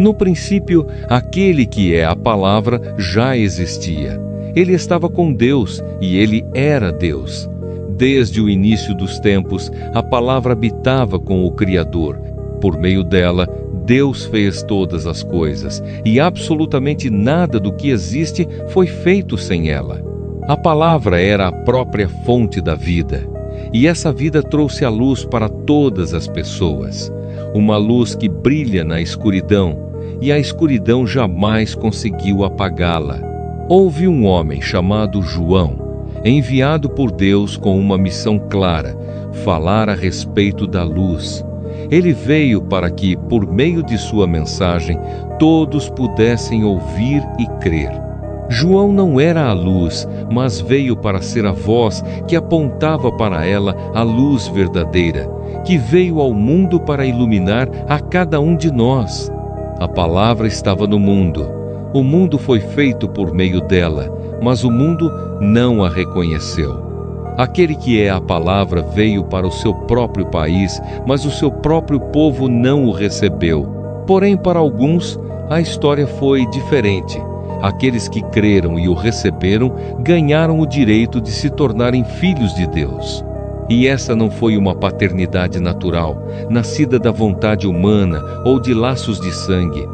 No princípio, aquele que é a palavra já existia. Ele estava com Deus e ele era Deus. Desde o início dos tempos, a palavra habitava com o Criador. Por meio dela, Deus fez todas as coisas, e absolutamente nada do que existe foi feito sem ela. A palavra era a própria fonte da vida, e essa vida trouxe a luz para todas as pessoas. Uma luz que brilha na escuridão, e a escuridão jamais conseguiu apagá-la. Houve um homem chamado João, enviado por Deus com uma missão clara: falar a respeito da luz. Ele veio para que, por meio de sua mensagem, todos pudessem ouvir e crer. João não era a luz, mas veio para ser a voz que apontava para ela a luz verdadeira, que veio ao mundo para iluminar a cada um de nós. A palavra estava no mundo. O mundo foi feito por meio dela, mas o mundo não a reconheceu. Aquele que é a palavra veio para o seu próprio país, mas o seu próprio povo não o recebeu. Porém, para alguns, a história foi diferente. Aqueles que creram e o receberam ganharam o direito de se tornarem filhos de Deus. E essa não foi uma paternidade natural, nascida da vontade humana ou de laços de sangue.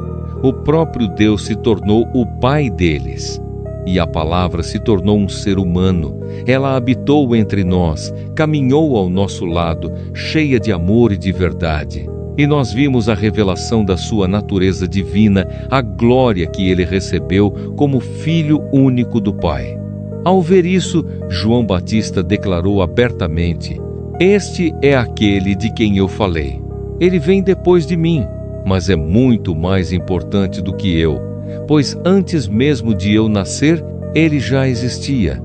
O próprio Deus se tornou o Pai deles. E a palavra se tornou um ser humano. Ela habitou entre nós, caminhou ao nosso lado, cheia de amor e de verdade. E nós vimos a revelação da sua natureza divina, a glória que ele recebeu como Filho único do Pai. Ao ver isso, João Batista declarou abertamente: "Este é aquele de quem eu falei. Ele vem depois de mim, mas é muito mais importante do que eu, pois antes mesmo de eu nascer, ele já existia."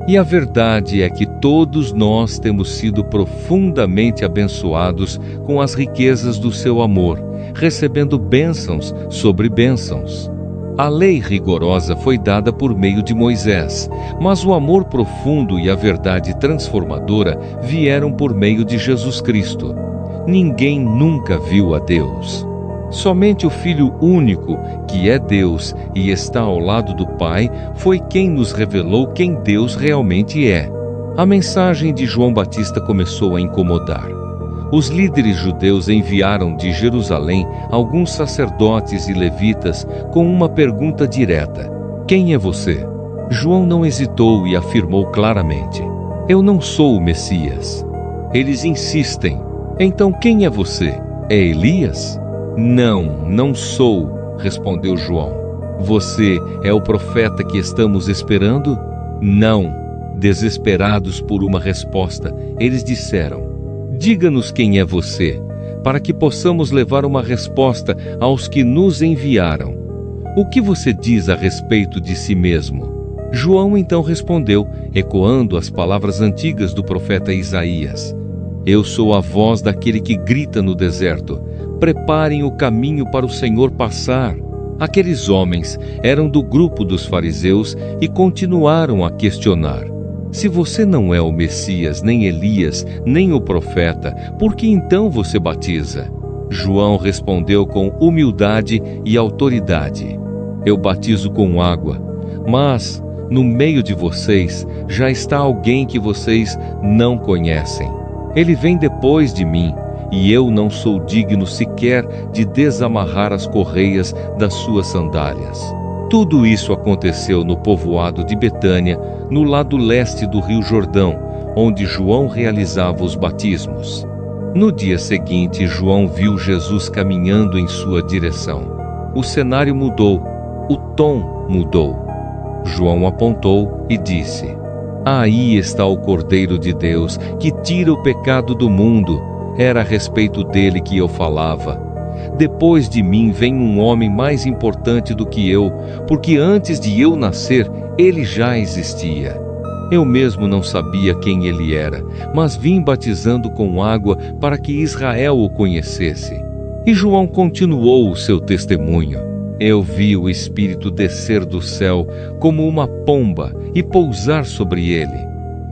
E a verdade é que todos nós temos sido profundamente abençoados com as riquezas do seu amor, recebendo bênçãos sobre bênçãos. A lei rigorosa foi dada por meio de Moisés, mas o amor profundo e a verdade transformadora vieram por meio de Jesus Cristo. Ninguém nunca viu a Deus. Somente o Filho único, que é Deus e está ao lado do Pai, foi quem nos revelou quem Deus realmente é. A mensagem de João Batista começou a incomodar. Os líderes judeus enviaram de Jerusalém alguns sacerdotes e levitas com uma pergunta direta: "Quem é você?" João não hesitou e afirmou claramente: "Eu não sou o Messias." Eles insistem: "Então quem é você? É Elias?" "Não, não sou", respondeu João. "Você é o profeta que estamos esperando?" "Não." Desesperados por uma resposta, eles disseram: "Diga-nos quem é você, para que possamos levar uma resposta aos que nos enviaram. O que você diz a respeito de si mesmo?" João então respondeu, ecoando as palavras antigas do profeta Isaías: "Eu sou a voz daquele que grita no deserto: preparem o caminho para o Senhor passar." Aqueles homens eram do grupo dos fariseus e continuaram a questionar: "Se você não é o Messias, nem Elias, nem o profeta, por que então você batiza?" João respondeu com humildade e autoridade: "Eu batizo com água, mas no meio de vocês já está alguém que vocês não conhecem. Ele vem depois de mim, e eu não sou digno sequer de desamarrar as correias das suas sandálias." Tudo isso aconteceu no povoado de Betânia, no lado leste do Rio Jordão, onde João realizava os batismos. No dia seguinte, João viu Jesus caminhando em sua direção. O cenário mudou, o tom mudou. João apontou e disse: "Aí está o Cordeiro de Deus, que tira o pecado do mundo. Era a respeito dele que eu falava. Depois de mim vem um homem mais importante do que eu, porque antes de eu nascer, ele já existia. Eu mesmo não sabia quem ele era, mas vim batizando com água para que Israel o conhecesse." E João continuou o seu testemunho: "Eu vi o Espírito descer do céu como uma pomba e pousar sobre ele.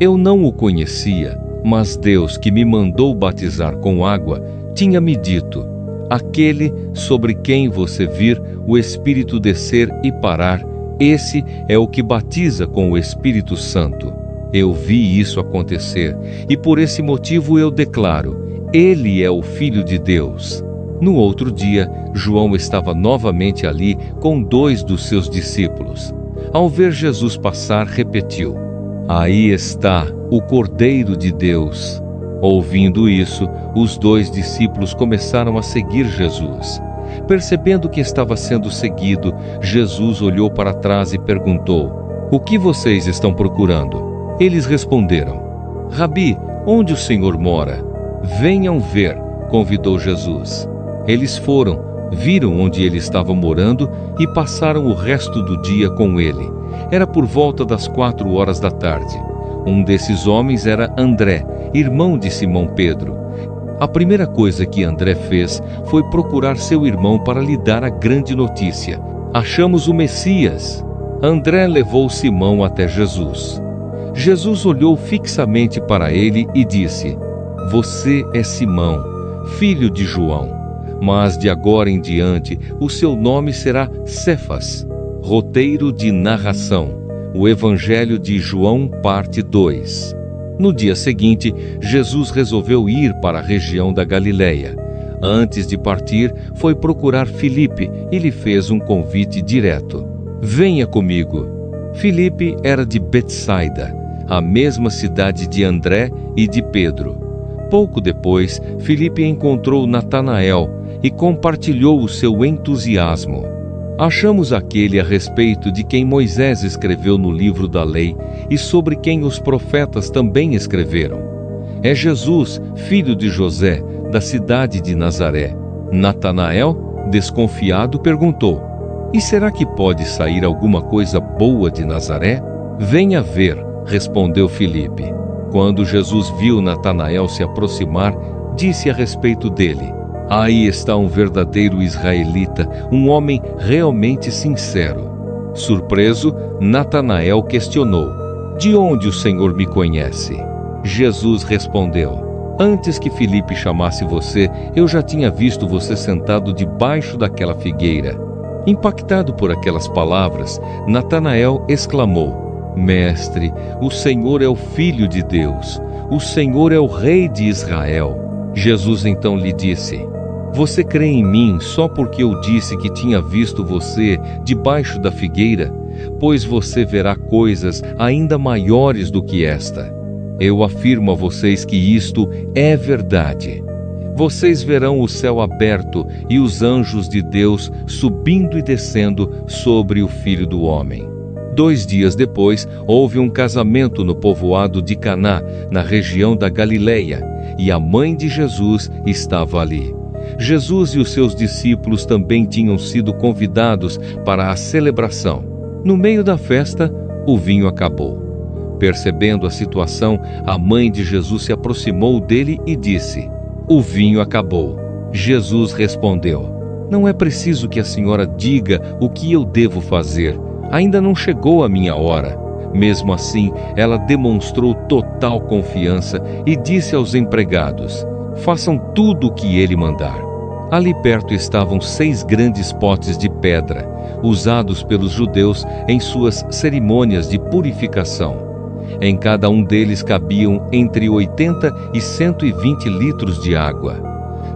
Eu não o conhecia, mas Deus, que me mandou batizar com água, tinha me dito: Aquele sobre quem você vir o Espírito descer e parar, esse é o que batiza com o Espírito Santo. Eu vi isso acontecer, e por esse motivo eu declaro: ele é o Filho de Deus. No outro dia, João estava novamente ali com 2 dos seus discípulos. Ao ver Jesus passar, repetiu: aí está o Cordeiro de Deus. Ouvindo isso, os 2 discípulos começaram a seguir Jesus. Percebendo que estava sendo seguido, Jesus olhou para trás e perguntou: o que vocês estão procurando? Eles responderam: Rabi, onde o Senhor mora? Venham ver, convidou Jesus. Eles foram, viram onde ele estava morando e passaram o resto do dia com ele. Era por volta das 4 horas da tarde. Um desses homens era André, irmão de Simão Pedro. A primeira coisa que André fez foi procurar seu irmão para lhe dar a grande notícia: achamos o Messias. André levou Simão até Jesus. Jesus olhou fixamente para ele e disse: você é Simão, filho de João, mas de agora em diante o seu nome será Cefas, roteiro de narração. O Evangelho de João, parte 2. No dia seguinte, Jesus resolveu ir para a região da Galileia. Antes de partir, foi procurar Filipe e lhe fez um convite direto: venha comigo. Filipe era de Betsaida, a mesma cidade de André e de Pedro. Pouco depois, Filipe encontrou Natanael e compartilhou o seu entusiasmo. Achamos aquele a respeito de quem Moisés escreveu no livro da lei e sobre quem os profetas também escreveram. É Jesus, filho de José, da cidade de Nazaré. Natanael, desconfiado, perguntou: e será que pode sair alguma coisa boa de Nazaré? Venha ver, respondeu Filipe. Quando Jesus viu Natanael se aproximar, disse a respeito dele: aí está um verdadeiro israelita, um homem realmente sincero. Surpreso, Natanael questionou: de onde o Senhor me conhece? Jesus respondeu: antes que Filipe chamasse você, eu já tinha visto você sentado debaixo daquela figueira. Impactado por aquelas palavras, Natanael exclamou: Mestre, o Senhor é o Filho de Deus, o Senhor é o Rei de Israel. Jesus então lhe disse: você crê em mim só porque eu disse que tinha visto você debaixo da figueira? Pois você verá coisas ainda maiores do que esta. Eu afirmo a vocês que isto é verdade. Vocês verão o céu aberto e os anjos de Deus subindo e descendo sobre o Filho do Homem. 2 dias depois, houve um casamento no povoado de Caná, na região da Galileia, e a mãe de Jesus estava ali. Jesus e os seus discípulos também tinham sido convidados para a celebração. No meio da festa, o vinho acabou. Percebendo a situação, a mãe de Jesus se aproximou dele e disse: o vinho acabou. Jesus respondeu: não é preciso que a senhora diga o que eu devo fazer. Ainda não chegou a minha hora. Mesmo assim, ela demonstrou total confiança e disse aos empregados: façam tudo o que ele mandar. Ali perto estavam 6 grandes potes de pedra, usados pelos judeus em suas cerimônias de purificação. Em cada um deles cabiam entre 80 e 120 litros de água.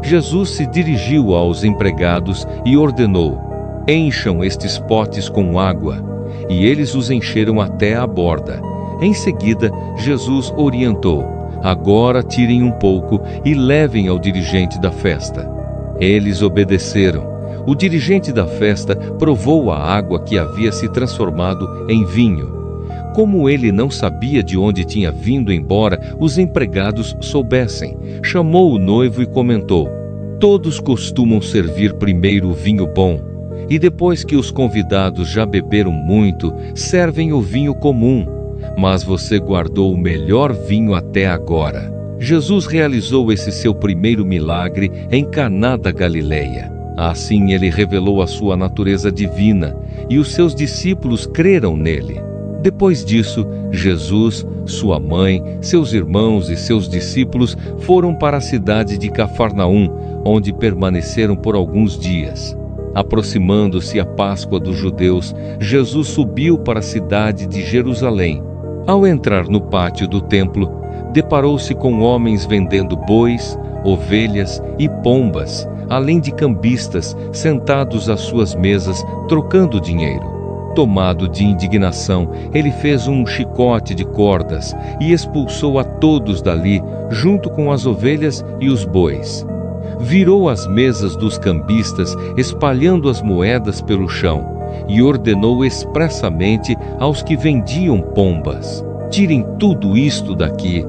Jesus se dirigiu aos empregados e ordenou: encham estes potes com água. E eles os encheram até a borda. Em seguida, Jesus orientou: agora tirem um pouco e levem ao dirigente da festa. Eles obedeceram. O dirigente da festa provou a água que havia se transformado em vinho. Como ele não sabia de onde tinha vindo, embora os empregados soubessem, chamou o noivo e comentou: todos costumam servir primeiro o vinho bom, e depois que os convidados já beberam muito, servem o vinho comum. Mas você guardou o melhor vinho até agora. Jesus realizou esse seu primeiro milagre em Caná da Galileia. Assim ele revelou a sua natureza divina, e os seus discípulos creram nele. Depois disso, Jesus, sua mãe, seus irmãos e seus discípulos foram para a cidade de Cafarnaum, onde permaneceram por alguns dias. Aproximando-se a Páscoa dos judeus, Jesus subiu para a cidade de Jerusalém. Ao entrar no pátio do templo, deparou-se com homens vendendo bois, ovelhas e pombas, além de cambistas sentados às suas mesas trocando dinheiro. Tomado de indignação, ele fez um chicote de cordas e expulsou a todos dali, junto com as ovelhas e os bois. Virou as mesas dos cambistas, espalhando as moedas pelo chão, e ordenou expressamente aos que vendiam pombas: tirem tudo isto daqui,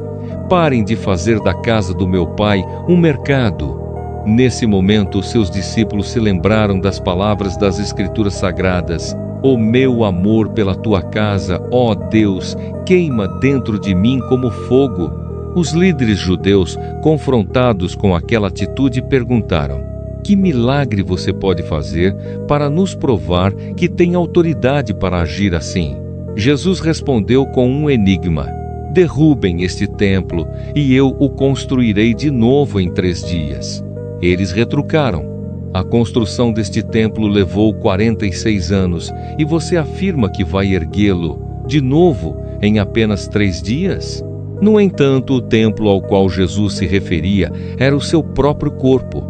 parem de fazer da casa do meu pai um mercado. Nesse momento, seus discípulos se lembraram das palavras das Escrituras Sagradas: o meu amor pela tua casa, ó Deus, queima dentro de mim como fogo. Os líderes judeus, confrontados com aquela atitude, perguntaram: que milagre você pode fazer para nos provar que tem autoridade para agir assim? Jesus respondeu com um enigma: derrubem este templo e eu o construirei de novo em 3 dias. Eles retrucaram: a construção deste templo levou 46 anos e você afirma que vai erguê-lo de novo em apenas 3 dias? No entanto, o templo ao qual Jesus se referia era o seu próprio corpo.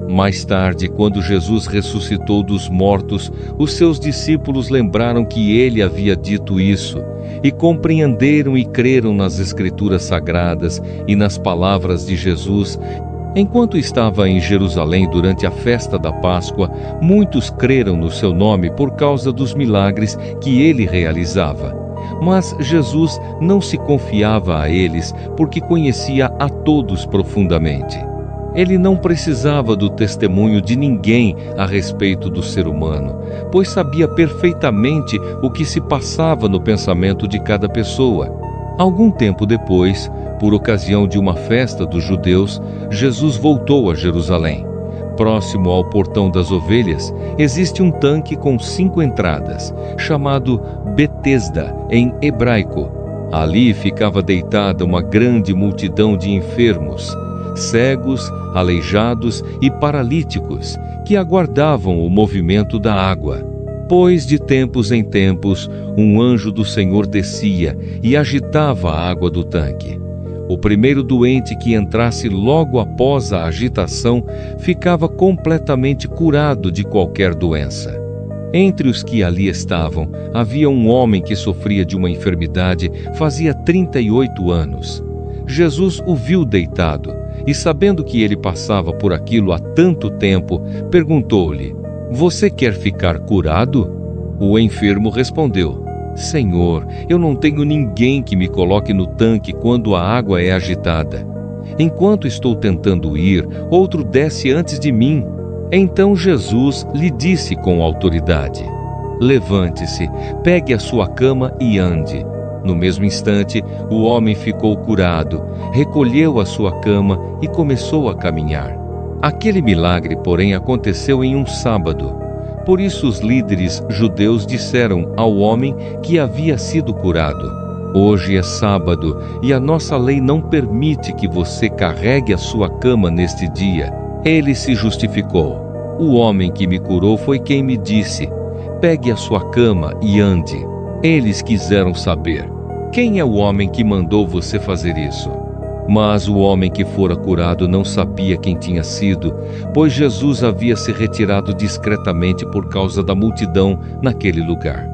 Mais tarde, quando Jesus ressuscitou dos mortos, os seus discípulos lembraram que ele havia dito isso e compreenderam e creram nas Escrituras Sagradas e nas palavras de Jesus. Enquanto estava em Jerusalém durante a festa da Páscoa, muitos creram no seu nome por causa dos milagres que ele realizava. Mas Jesus não se confiava a eles porque conhecia a todos profundamente. Ele não precisava do testemunho de ninguém a respeito do ser humano, pois sabia perfeitamente o que se passava no pensamento de cada pessoa. Algum tempo depois, por ocasião de uma festa dos judeus, Jesus voltou a Jerusalém. Próximo ao Portão das Ovelhas, existe um tanque com 5 entradas, chamado Betesda em hebraico. Ali ficava deitada uma grande multidão de enfermos, cegos, aleijados e paralíticos, que aguardavam o movimento da água. Pois de tempos em tempos, um anjo do Senhor descia e agitava a água do tanque. O primeiro doente que entrasse logo após a agitação ficava completamente curado de qualquer doença. Entre os que ali estavam, havia um homem que sofria de uma enfermidade fazia 38 anos. Jesus o viu deitado e, sabendo que ele passava por aquilo há tanto tempo, perguntou-lhe: você quer ficar curado? O enfermo respondeu: Senhor, eu não tenho ninguém que me coloque no tanque quando a água é agitada. Enquanto estou tentando ir, outro desce antes de mim. Então Jesus lhe disse com autoridade: levante-se, pegue a sua cama e ande. No mesmo instante, o homem ficou curado, recolheu a sua cama e começou a caminhar. Aquele milagre, porém, aconteceu em um sábado. Por isso os líderes judeus disseram ao homem que havia sido curado: hoje é sábado e a nossa lei não permite que você carregue a sua cama neste dia. Ele se justificou: o homem que me curou foi quem me disse: pegue a sua cama e ande. Eles quiseram saber: quem é o homem que mandou você fazer isso? Mas o homem que fora curado não sabia quem tinha sido, pois Jesus havia se retirado discretamente por causa da multidão naquele lugar.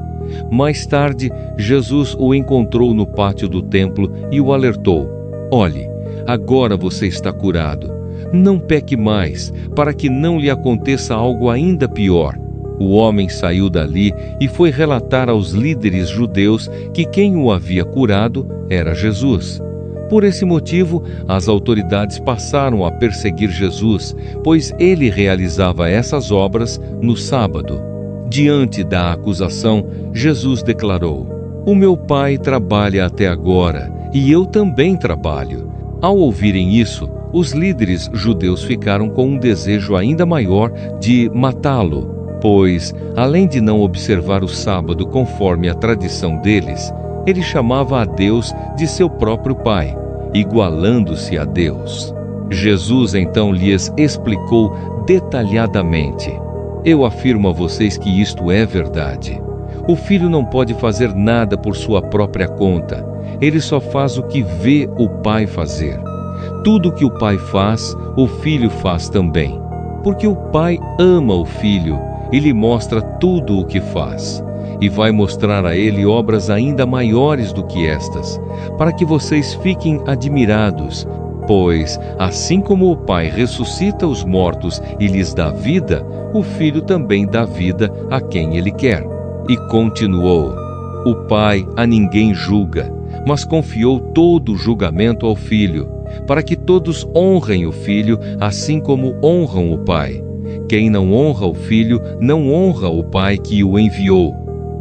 Mais tarde, Jesus o encontrou no pátio do templo e o alertou: olhe, agora você está curado. Não peque mais, para que não lhe aconteça algo ainda pior. O homem saiu dali e foi relatar aos líderes judeus que quem o havia curado era Jesus. Por esse motivo, as autoridades passaram a perseguir Jesus, pois ele realizava essas obras no sábado. Diante da acusação, Jesus declarou: o meu Pai trabalha até agora, e eu também trabalho. Ao ouvirem isso, os líderes judeus ficaram com um desejo ainda maior de matá-lo, pois, além de não observar o sábado conforme a tradição deles, Ele chamava a Deus de seu próprio Pai, igualando-se a Deus. Jesus então lhes explicou detalhadamente: eu afirmo a vocês que isto é verdade. O Filho não pode fazer nada por sua própria conta. Ele só faz o que vê o Pai fazer. Tudo o que o Pai faz, o Filho faz também. Porque o Pai ama o Filho e lhe mostra tudo o que faz. E vai mostrar a ele obras ainda maiores do que estas, para que vocês fiquem admirados. Pois, assim como o Pai ressuscita os mortos e lhes dá vida, o Filho também dá vida a quem ele quer. E continuou: o Pai a ninguém julga, mas confiou todo o julgamento ao Filho, para que todos honrem o Filho, assim como honram o Pai. Quem não honra o Filho, não honra o Pai que o enviou.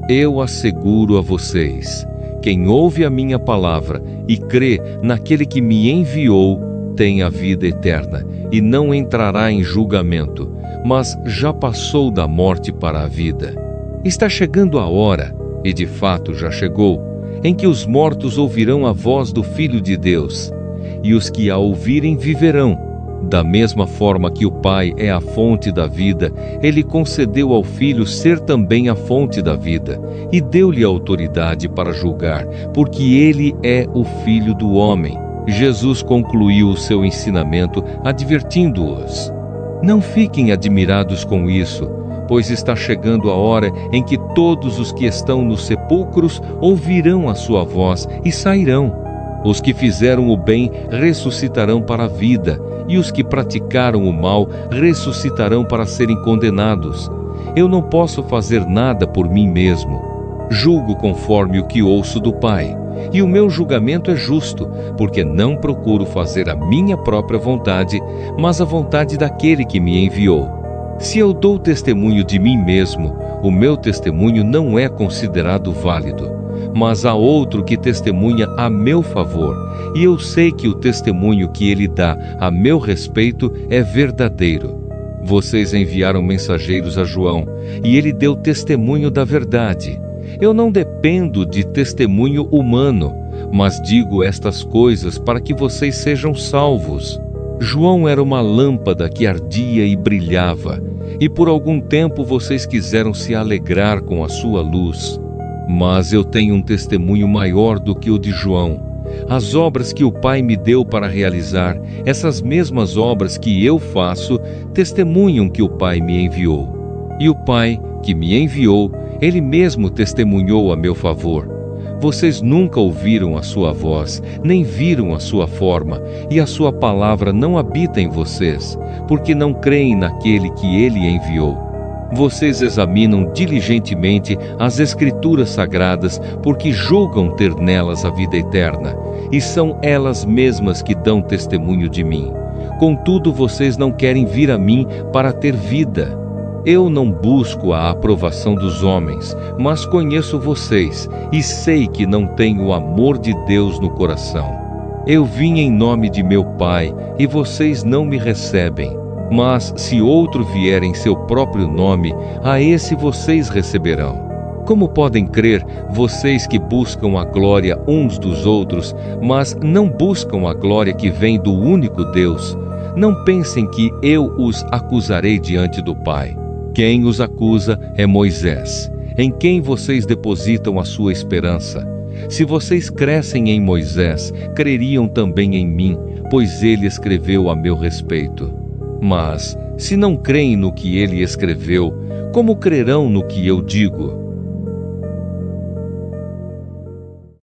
Eu asseguro a vocês: quem ouve a minha palavra e crê naquele que me enviou, tem a vida eterna, e não entrará em julgamento, mas já passou da morte para a vida. Está chegando a hora, e de fato já chegou, em que os mortos ouvirão a voz do Filho de Deus, e os que a ouvirem viverão. Da mesma forma que o Pai é a fonte da vida, ele concedeu ao Filho ser também a fonte da vida, e deu-lhe autoridade para julgar, porque ele é o Filho do homem. Jesus concluiu o seu ensinamento advertindo-os: não fiquem admirados com isso, pois está chegando a hora em que todos os que estão nos sepulcros ouvirão a sua voz e sairão. Os que fizeram o bem ressuscitarão para a vida, e os que praticaram o mal ressuscitarão para serem condenados. Eu não posso fazer nada por mim mesmo. Julgo conforme o que ouço do Pai, e o meu julgamento é justo, porque não procuro fazer a minha própria vontade, mas a vontade daquele que me enviou. Se eu dou testemunho de mim mesmo, o meu testemunho não é considerado válido. Mas há outro que testemunha a meu favor, e eu sei que o testemunho que ele dá a meu respeito é verdadeiro. Vocês enviaram mensageiros a João, e ele deu testemunho da verdade. Eu não dependo de testemunho humano, mas digo estas coisas para que vocês sejam salvos. João era uma lâmpada que ardia e brilhava, e por algum tempo vocês quiseram se alegrar com a sua luz. Mas eu tenho um testemunho maior do que o de João. As obras que o Pai me deu para realizar, essas mesmas obras que eu faço, testemunham que o Pai me enviou. E o Pai, que me enviou, ele mesmo testemunhou a meu favor. Vocês nunca ouviram a sua voz, nem viram a sua forma, e a sua palavra não habita em vocês, porque não creem naquele que ele enviou. Vocês examinam diligentemente as Escrituras Sagradas, porque julgam ter nelas a vida eterna, e são elas mesmas que dão testemunho de mim. Contudo, vocês não querem vir a mim para ter vida. Eu não busco a aprovação dos homens, mas conheço vocês, e sei que não tenho o amor de Deus no coração. Eu vim em nome de meu Pai, e vocês não me recebem. Mas se outro vier em seu próprio nome, a esse vocês receberão. Como podem crer, vocês que buscam a glória uns dos outros, mas não buscam a glória que vem do único Deus? Não pensem que eu os acusarei diante do Pai. Quem os acusa é Moisés, em quem vocês depositam a sua esperança. Se vocês crescem em Moisés, creriam também em mim, pois ele escreveu a meu respeito. Mas, se não creem no que ele escreveu, como crerão no que eu digo?